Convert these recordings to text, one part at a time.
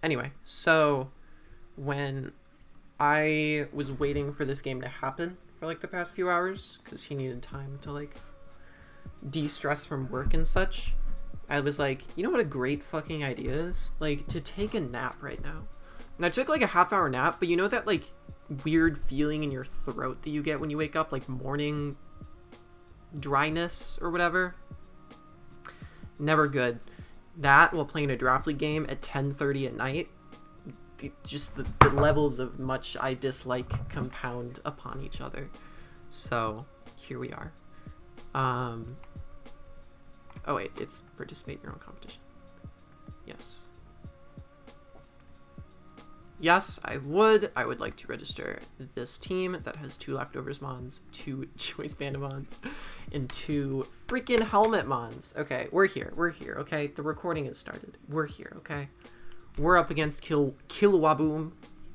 Anyway, so when I was waiting for this game to happen for like the past few hours, because he needed time to like de-stress from work and such, I was like, you know what a great fucking idea is? Like, to take a nap right now. And I took like a half-hour nap, but you know that like weird feeling in your throat that you get when you wake up, like morning dryness or whatever? Never good. That while playing a draft league game at 10:30 at night, just the levels of much I dislike compound upon each other. So here we are. Oh wait, it's participate in your own competition. Yes. Yes, I would like to register this team that has 2 leftovers mons, 2 choice panda mons, and 2 freaking helmet mons. Okay, we're here, okay? The recording has started. We're here, okay? We're up against Killuaboom,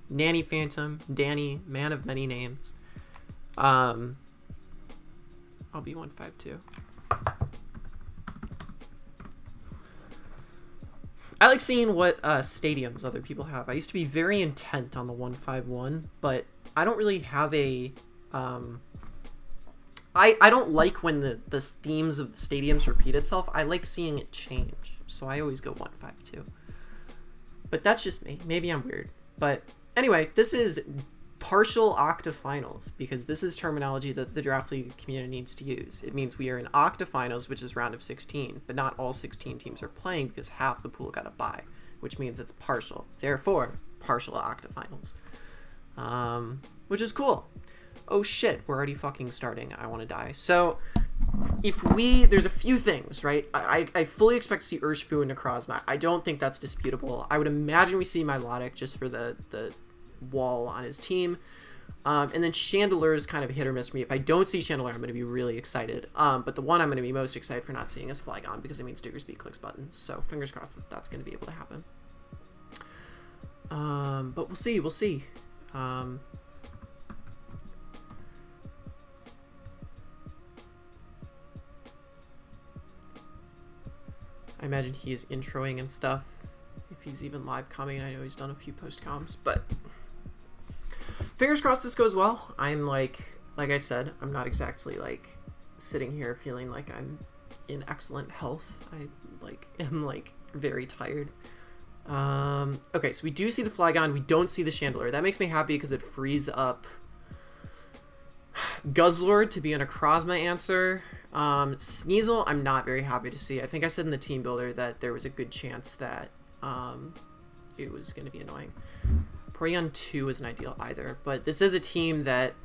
NaniPhantom, Danny, man of many names. I'll be 152. I like seeing what stadiums other people have. I used to be very intent on the 151, but I don't really have a... I don't like when the themes of the stadiums repeat itself. I like seeing it change, so I always go 152. But that's just me. Maybe I'm weird. But anyway, this is partial Octofinals, because this is terminology that the draft league community needs to use. It means we are in Octofinals, which is round of 16, but not all 16 teams are playing because half the pool got a bye, which means it's partial. Therefore, partial Octofinals, which is cool. Oh shit, we're already fucking starting. I want to die. So there's a few things, right? I fully expect to see Urshifu and Necrozma. I don't think that's disputable. I would imagine we see Milotic just for the wall on his team. And then Chandelure is kind of hit or miss for me. If I don't see Chandelure, I'm going to be really excited. But the one I'm going to be most excited for not seeing is Flygon, because it means Diggersby clicks buttons. So fingers crossed that that's going to be able to happen. But we'll see. I imagine he is introing and stuff, if he's even live coming. I know he's done a few post-coms, but fingers crossed this goes well. I'm like I said, I'm not exactly like sitting here feeling like I'm in excellent health. I am very tired. Okay, so we do see the Flygon. We don't see the Chandelure. That makes me happy because it frees up Guzzlord to be a Necrozma answer. Sneasel, I'm not very happy to see. I think I said in the team builder that there was a good chance that it was going to be annoying. Porygon 2 isn't ideal either, but this is a team that,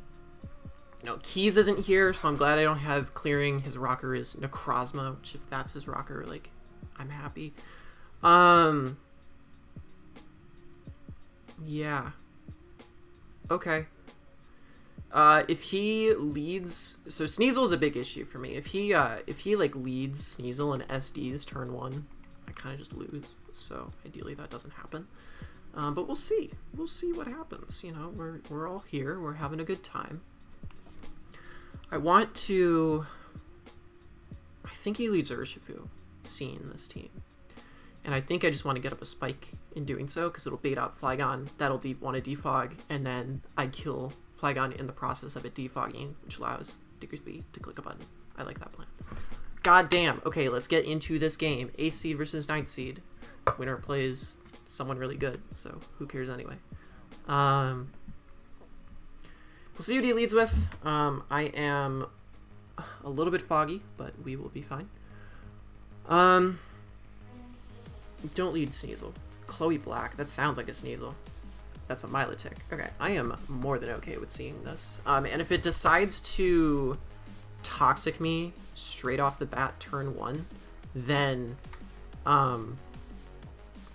you know, Keys isn't here, so I'm glad I don't have clearing his rocker is Necrozma, which if that's his rocker, like, I'm happy. Yeah. Okay. If he leads, so Sneasel is a big issue for me. If he like leads Sneasel and SDs turn 1, I kind of just lose. So ideally that doesn't happen. But we'll see. We'll see what happens. You know, we're all here. We're having a good time. I think he leads Urshifu, seeing this team. And I think I just want to get up a spike in doing so, because it'll bait out Flygon. That'll want to defog, and then I kill Flygon in the process of it defogging, which allows Diggersby to click a button. I like that plan. God damn. Okay, let's get into this game. 8th seed versus 9th seed. Winner plays someone really good, so who cares anyway. We'll see what he leads with. I am a little bit foggy, but we will be fine. Don't lead Sneasel. Chloe Black. That sounds like a Sneasel. That's a Milotic. Okay, I am more than okay with seeing this. And if it decides to Toxic me straight off the bat turn 1, then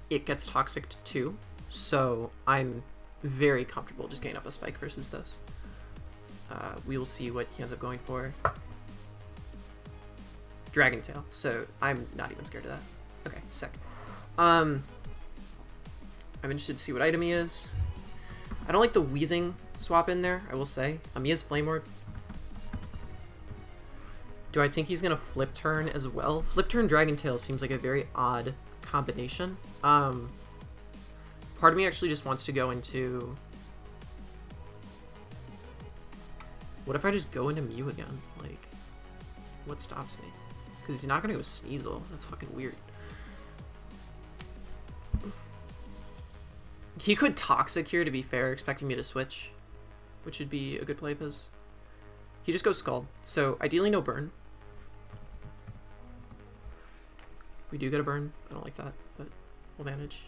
it gets Toxic too. So I'm very comfortable just getting up a spike versus this. We will see what he ends up going for. Dragon Tail. So I'm not even scared of that. Okay, sick. I'm interested to see what item he is. I don't like the wheezing swap in there, I will say. He has Flame Orb. Do I think he's going to Flip Turn as well? Flip Turn Dragon Tail seems like a very odd combination. Part of me actually just wants to go into... What if I just go into Mew again? Like, what stops me? Because he's not going to go Sneasel. That's fucking weird. He could Toxic here, to be fair, expecting me to switch, which would be a good play of his. He just goes Scald, so ideally no burn. We do get a burn. I don't like that, but we'll manage.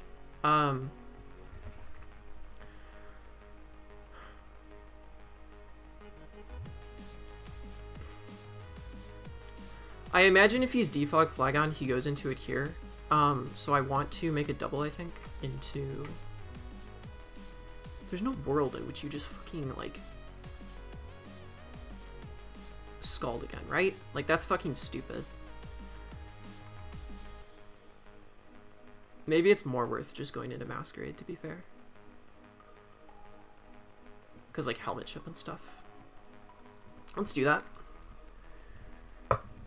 I imagine if he's Defog Flagon, he goes into it here. So I want to make a double, I think, into... There's no world in which you just fucking, like... Scald again, right? Like, that's fucking stupid. Maybe it's more worth just going into Masquerade, to be fair. Because, like, Helmet Chip and stuff. Let's do that.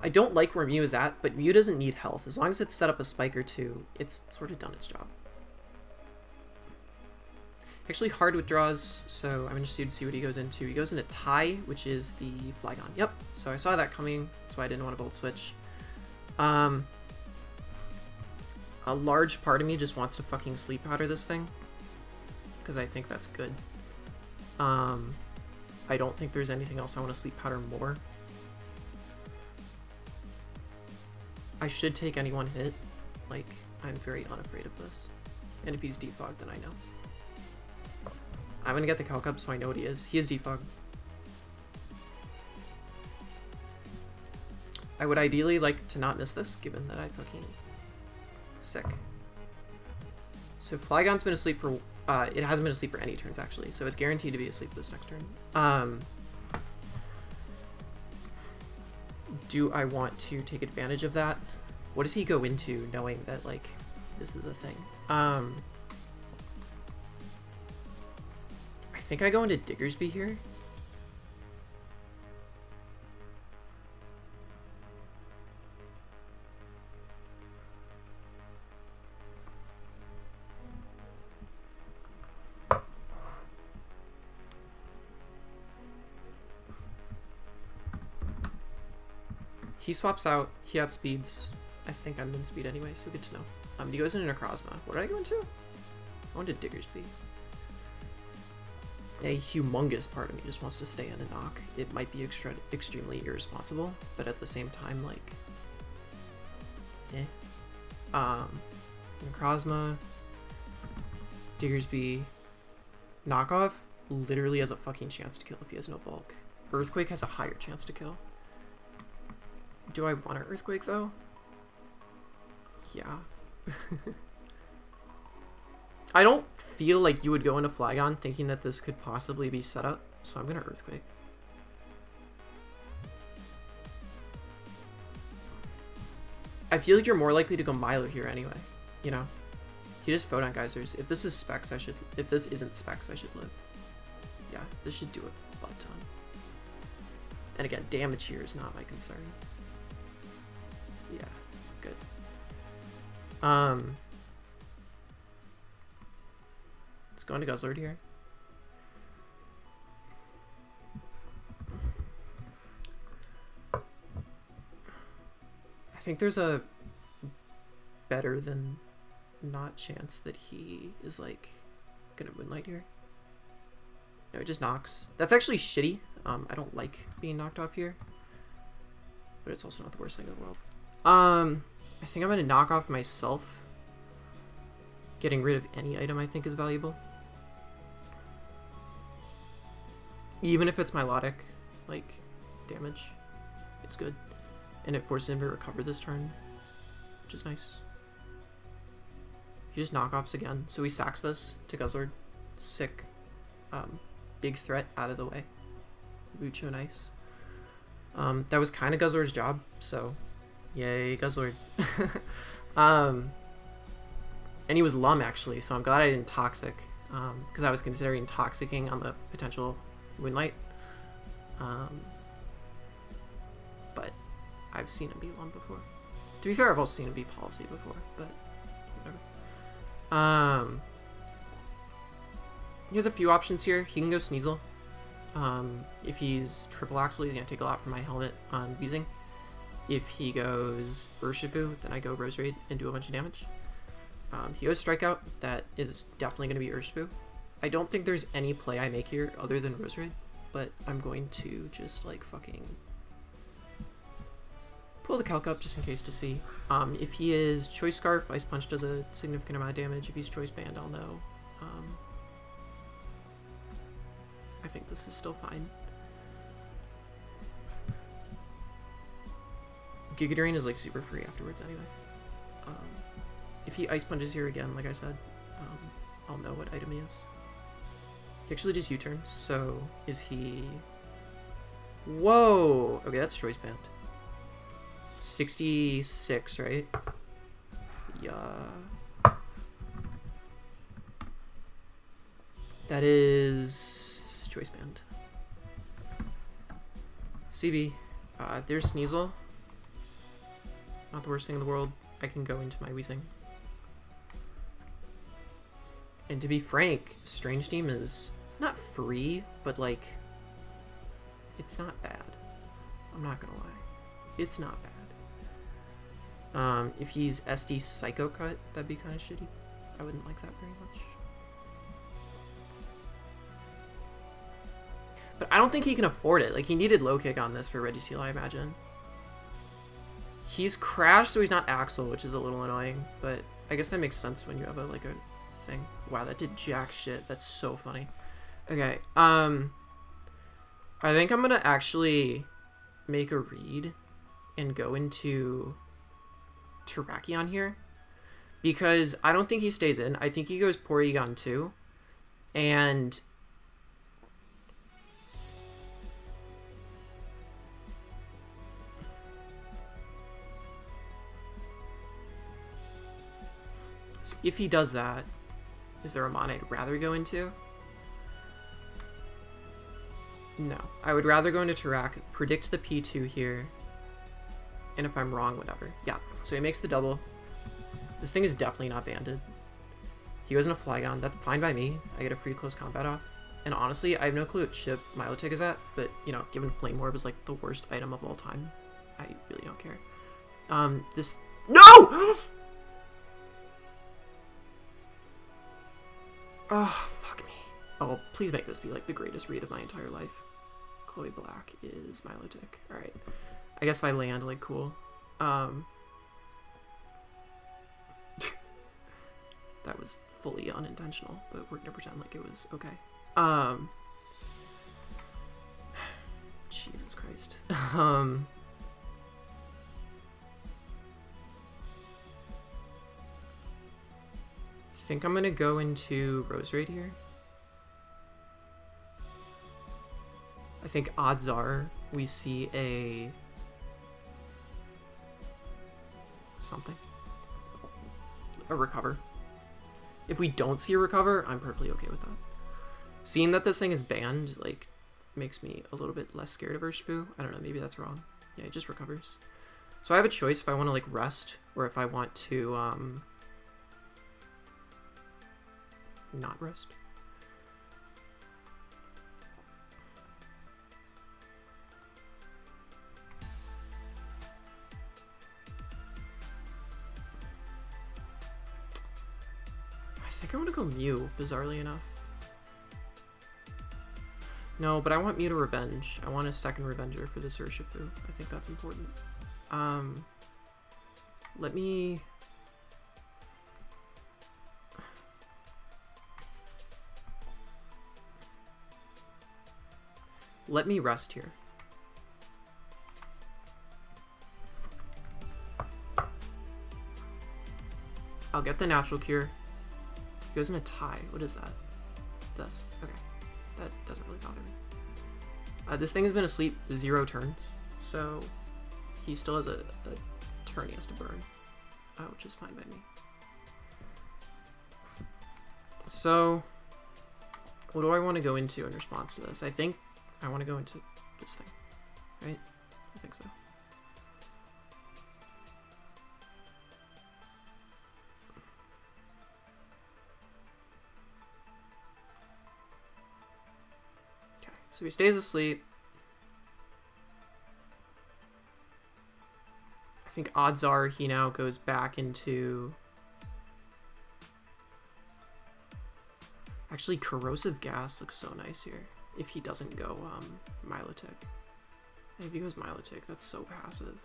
I don't like where Mew is at, but Mew doesn't need health. As long as it's set up a spike or two, it's sort of done its job. Actually, hard withdraws, so I'm interested to see what he goes into. He goes into Tai, which is the Flagon. Yep, so I saw that coming. That's why I didn't want to Volt Switch. A large part of me just wants to fucking Sleep Powder this thing, because I think that's good. I don't think there's anything else I want to Sleep Powder more. I should take any one hit. Like, I'm very unafraid of this. And if he's defogged, then I know. I'm gonna get the Calc up so I know what he is. He is defogged. I would ideally like to not miss this, given that I fucking... Sick. So Flygon's been asleep for... it hasn't been asleep for any turns, actually. So it's guaranteed to be asleep this next turn. Do I want to take advantage of that? What does he go into knowing that, like, this is a thing? I think I go into Diggersby here. He swaps out, he outspeeds. I think I'm in speed anyway, so good to know. He goes into Necrozma. What did I go into? I went to Diggersby. A humongous part of me just wants to stay in a knock. It might be extremely irresponsible, but at the same time, like... Necrozma, Diggersby, Knockoff literally has a fucking chance to kill if he has no bulk. Earthquake has a higher chance to kill. Do I want an Earthquake, though? Yeah. I don't feel like you would go into Flagon thinking that this could possibly be set up, so I'm gonna Earthquake. I feel like you're more likely to go Milo here anyway, you know? He just Photon Geysers. If this is Specs, I should... If this isn't Specs, I should live. Yeah, this should do a butt ton. And again, damage here is not my concern. Yeah, good. Let's go into Guzzlord here. I think there's a better than not chance that he is like gonna Moonlight here. No, it just knocks. That's actually shitty. I don't like being knocked off here, but it's also not the worst thing in the world. I think I'm gonna knock off myself. Getting rid of any item I think is valuable. Even if it's Milotic, like, damage is good. And it forces him to recover this turn, which is nice. He just knockoffs again, so he sacks this to Guzzlord. Sick. Big threat out of the way. Mucho nice. That was kind of Guzzlord's job, so yay, Guzzlord. And he was Lum, actually, so I'm glad I didn't Toxic, because I was considering Toxicking on the potential Moonlight. But I've seen him be Lum before. To be fair, I've also seen him be Policy before, but whatever. He has a few options here. He can go Sneasel. If he's triple Axel, he's going to take a lot from my helmet on Weezing. If he goes Urshifu, then I go Rose Raid and do a bunch of damage. He goes Strikeout. That is definitely going to be Urshifu. I don't think there's any play I make here other than Rose Raid, but I'm going to just like fucking pull the calc up just in case to see. If he is Choice Scarf, Ice Punch does a significant amount of damage. If he's Choice Band, I'll know. I think this is still fine. Giga Drain is like super free afterwards anyway. If he Ice Punches here again, like I said, I'll know what item he is. He actually just U-turns, so is he... Whoa! Okay, that's Choice Band. 66, right? Yeah. That is Choice Band. CB. If there's Sneasel, not the worst thing in the world. I can go into my Weezing. And to be frank, Strange Steam is not free, but like, it's not bad. I'm not gonna lie. It's not bad. If he's SD Psycho Cut, that'd be kind of shitty. I wouldn't like that very much. But I don't think he can afford it. Like, he needed Low Kick on this for Registeel, I imagine. He's Crashed, so he's not Axel, which is a little annoying, but I guess that makes sense when you have a thing. Wow, that did jack shit. That's so funny. Okay, I think I'm gonna actually make a read and go into Terrakion here, because I don't think he stays in. I think he goes Porygon 2, and so if he does that, is there a mon I'd rather go into? No. I would rather go into Terrak, predict the P2 here, and if I'm wrong, whatever. Yeah, so he makes the double. This thing is definitely not banded. He goes into Flygon. That's fine by me. I get a free close combat off. And honestly, I have no clue what ship Milotic is at, but, you know, given Flame Orb is like the worst item of all time, I really don't care. This... No! Oh, fuck me. Oh, please make this be like the greatest read of my entire life. Chloe Black is Milotic. Alright. I guess if I land, like, cool. That was fully unintentional, but we're gonna pretend like it was okay. Jesus Christ. I think I'm gonna go into Rose Raid here. I think odds are we see a recover. If we don't see a recover, I'm perfectly okay with that. Seeing that this thing is banned, like, makes me a little bit less scared of Urshifu. I don't know, maybe that's wrong. Yeah, it just recovers. So I have a choice if I want to, like, rest, or if I want to, not rest. I think I want to go Mew, bizarrely enough. No, but I want Mew to Revenge. I want a second Revenger for this Urshifu. I think that's important. Let me... Let me rest here. I'll get the natural cure. He goes in a tie. What is that? This. Okay. That doesn't really bother me. This thing has been asleep 0 turns, so he still has a turn he has to burn, which is fine by me. So, what do I want to go into in response to this? I think I want to go into this thing, right? I think so. So he stays asleep. I think odds are he now goes back into... Actually, Corrosive Gas looks so nice here. If he doesn't go Milotic. And if he goes Milotic, that's so passive.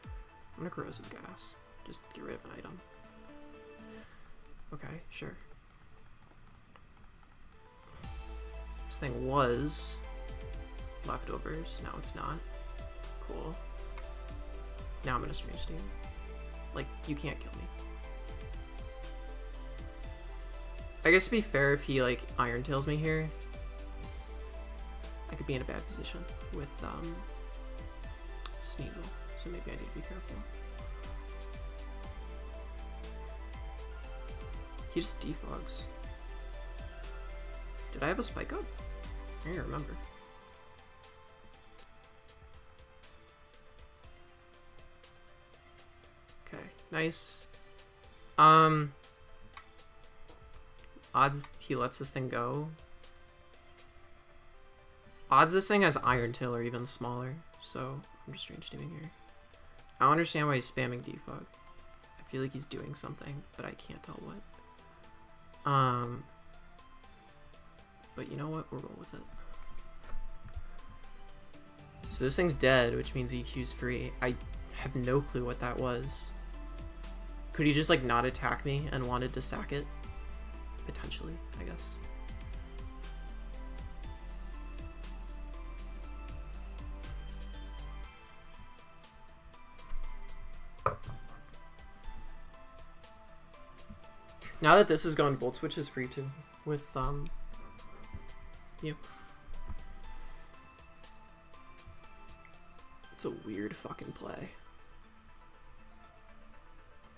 I'm gonna Corrosive Gas. Just get rid of an item. Okay, sure. This thing was leftovers. Now it's not. Cool. Now I'm gonna Strange Steam. Like, you can't kill me. I guess to be fair, if he like Iron Tails me here, I could be in a bad position with Sneasel, so maybe I need to be careful. He just defogs. Did I have a spike up? I don't remember. Okay, nice. Odds he lets this thing go. Odds this thing has Iron Tail are even smaller, so I'm just Strange Steaming here. I don't understand why he's spamming defog. I feel like he's doing something, but I can't tell what. But you know what? We'll roll with it. So this thing's dead, which means EQ's free. I have no clue what that was. Could he just like not attack me and wanted to sack it? Potentially, I guess. Now that this is gone, Volt Switch is free too, with you. It's a weird fucking play.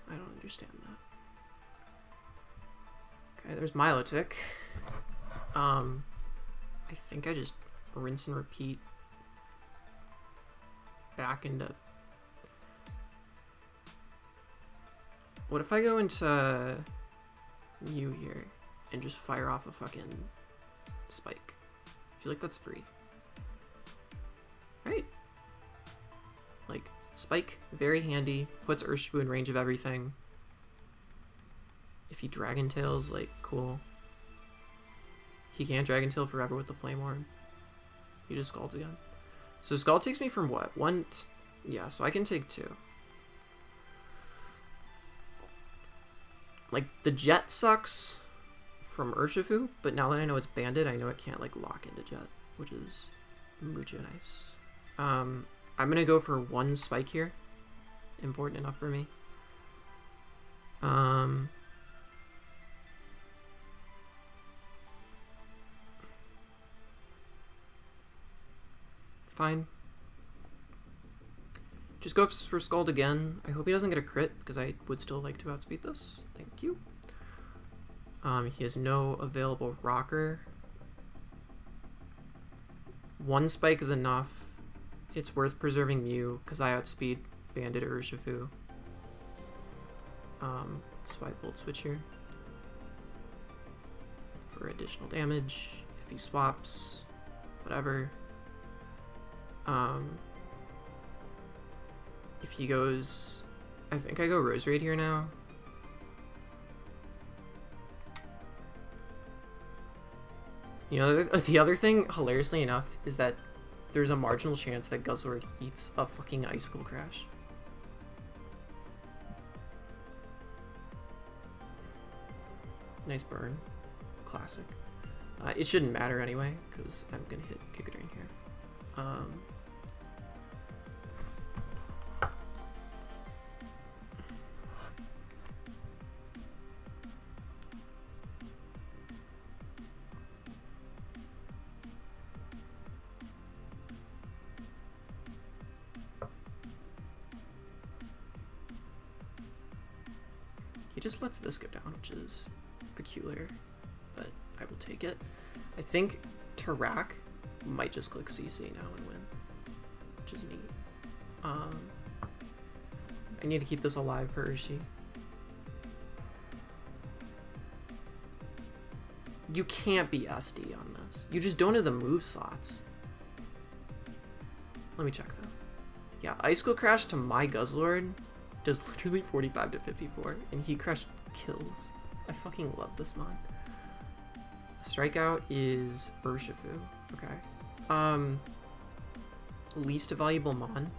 I don't understand that. Okay, there's Milotic. I think I just rinse and repeat back into... What if I go into Mew here and just fire off a fucking Spike? I feel like that's free. Right? Like, Spike, very handy, puts Urshifu in range of everything. If he Dragon Tails, like, cool. He can't Dragon Tail forever with the Flame Orb. He just Scalds again. So Scald takes me from what? One? Yeah, so I can take two. Like, the Jet sucks from Urshifu, but now that I know it's Banded, I know it can't, like, lock into Jet, which is mucho nice. I'm gonna go for one Spike here. Important enough for me. Fine. Just go for Scald again. I hope he doesn't get a crit, because I would still like to outspeed this. Thank you. He has no available Rocker. One Spike is enough. It's worth preserving Mew, because I outspeed Bandit or Urshifu. So I Volt Switch here. For additional damage, if he swaps, whatever. If he goes... I think I go Roserade here now. You know, the other thing, hilariously enough, is that there's a marginal chance that Guzzlord eats a fucking Icicle Crash. Nice burn. Classic. It shouldn't matter anyway, because I'm going to hit Giga Drain here. He just lets this go down, which is peculiar, but I will take it. I think Tarak might just click CC now and win, which is neat. I need to keep this alive for Urshi. You can't be SD on this. You just don't have the move slots. Let me check though. Yeah, Icicle Crash to my Guzzlord does literally 45 to 54, and he crushed kills. I fucking love this mod. Strikeout is Urshifu. Okay. Least valuable Mon.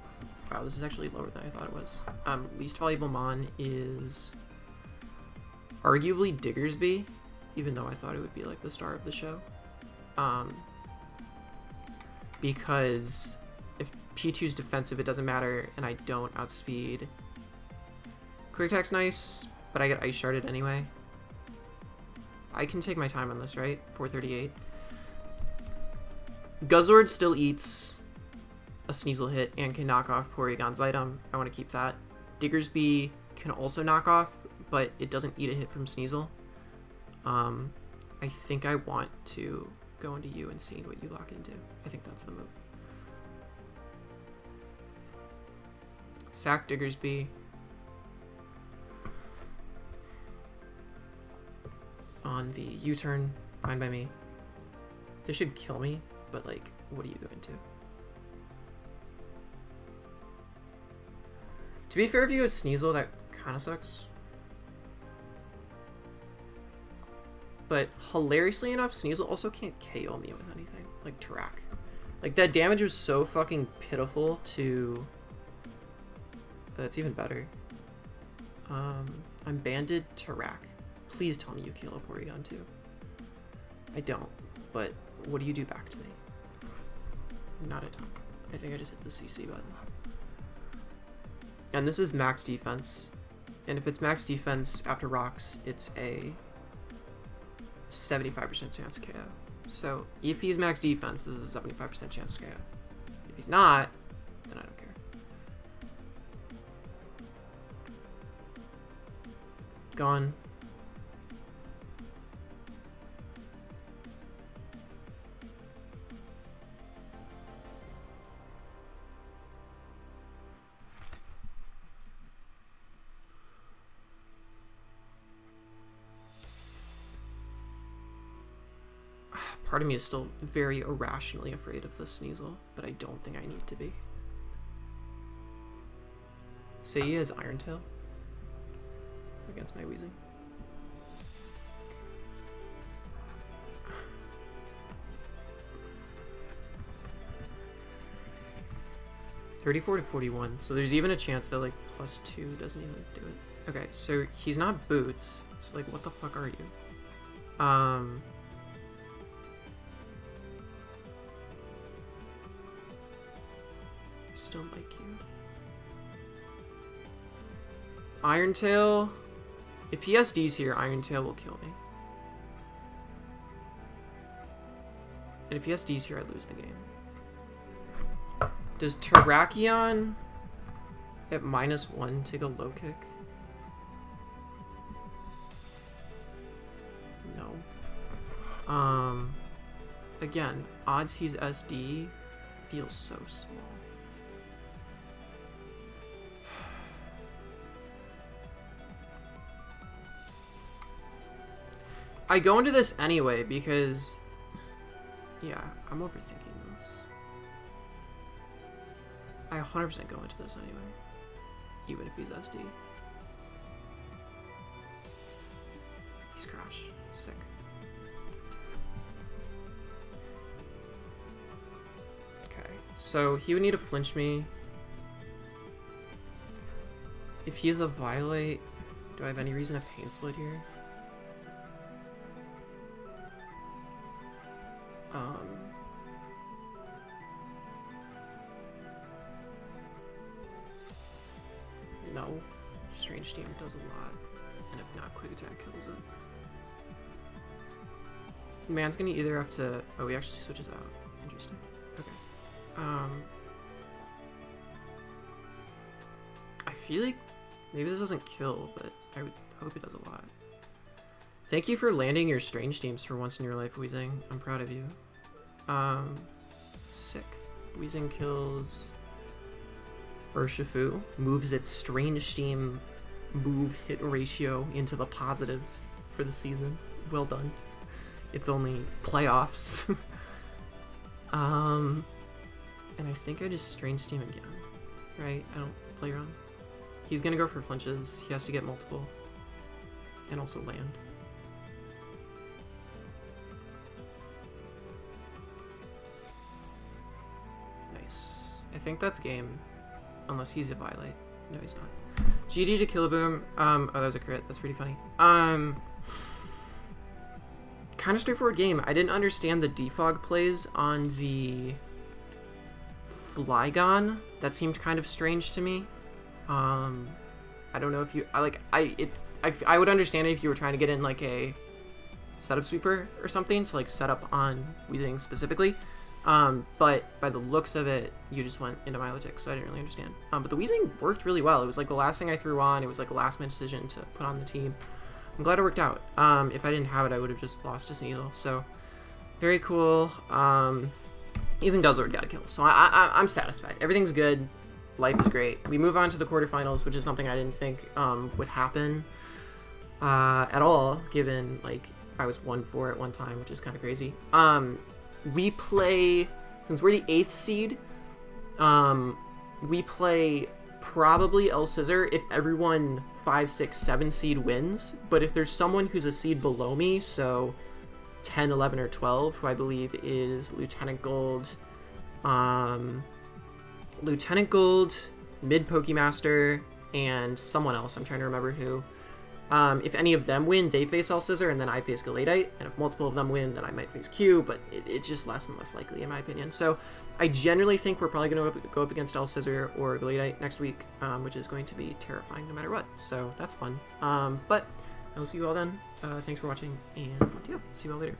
Wow, this is actually lower than I thought it was. Least valuable Mon is arguably Diggersby, even though I thought it would be like the star of the show. Because if P2's defensive, it doesn't matter, and I don't outspeed. Quick Attack's nice, but I get Ice Sharded anyway. I can take my time on this, right? 438. Guzzlord still eats a Sneasel hit and can knock off Porygon's item. I want to keep that. Diggersby can also knock off, but it doesn't eat a hit from Sneasel. I think I want to go into you and seeing what you lock into. I think that's the move. Sack Diggersby. On the U-turn, fine by me. This should kill me, but like, what do you go into? To be fair, if you go Sneasel, that kind of sucks. But hilariously enough, Sneasel also can't KO me with anything, like Tarak. Like, that damage was so fucking pitiful to... That's even better. I'm banded Tarak. Please tell me you kill a Porygon too. I don't, but what do you do back to me? Not a ton. I think I just hit the CC button. And this is max defense. And if it's max defense after rocks, it's a 75% chance to KO. So if he's max defense, this is a 75% chance to KO. If he's not, then I don't care. Gone. Part of me is still very irrationally afraid of this Sneasel, but I don't think I need to be. Say he has Iron Tail against my Weezing. $34 to 41, so there's even a chance that like +2 doesn't even do it. Okay, so he's not Boots, so like what the fuck are you? Still like you. Iron Tail. If he SDs here, Iron Tail will kill me. And if he SDs here, I lose the game. Does Terrakion at -1 take a low kick? No. Again, odds he's SD feels so small. I go into this anyway because, yeah, I'm overthinking this. I 100% go into this anyway, even if he's SD. He's Crash. Sick. Okay, so he would need to flinch me. If he has a Violate, do I have any reason to Pain Split here? No. Strange Steam does a lot. And if not, Quick Attack kills it. Man's gonna either have to... Oh, he actually switches out. Interesting. Okay. I feel like maybe this doesn't kill, but I would hope it does a lot. Thank you for landing your Strange Teams for once in your life, Weezing. I'm proud of you. Sick. Weezing kills Urshifu, moves its Strange Team move hit ratio into the positives for the season. Well done. it's only playoffs. And I think I just Strain Steam again, right? I don't play around. He's gonna go for flinches. He has to get multiple. And also land. Nice. I think that's game. Unless he's a violate. No, he's not. GG to Killuaboom. Oh, that was a crit. That's pretty funny. Kind of straightforward game. I didn't understand the defog plays on the Flygon. That seemed kind of strange to me. I don't know if you... I would understand it if you were trying to get in like a setup sweeper or something to like set up on Weezing specifically. But by the looks of it, you just went into Milotic, so I didn't really understand. But the Weezing worked really well. It was like the last thing I threw on. It was like a last minute decision to put on the team. I'm glad it worked out. If I didn't have it, I would have just lost to Sneasel. So very cool. Even Guzzlord got a kill, so I'm satisfied. Everything's good. Life is great. We move on to the quarterfinals, which is something I didn't think would happen at all, given like I was 1-4 at one time, which is kind of crazy. We play, since we're the 8th seed, we play probably El Scissor if everyone 5, 6, 7 seed wins, but if there's someone who's a seed below me, so 10, 11, or 12, who I believe is Lieutenant Gold, Mid Pokemaster, and someone else, I'm trying to remember who. If any of them win, they face El Scissor, and then I face Gallade, and if multiple of them win, then I might face Q, but it's just less and less likely, in my opinion. So I generally think we're probably going to go up against El Scissor or Gallade next week, which is going to be terrifying no matter what, so that's fun. But I will see you all then. Thanks for watching, and yeah, see you all later.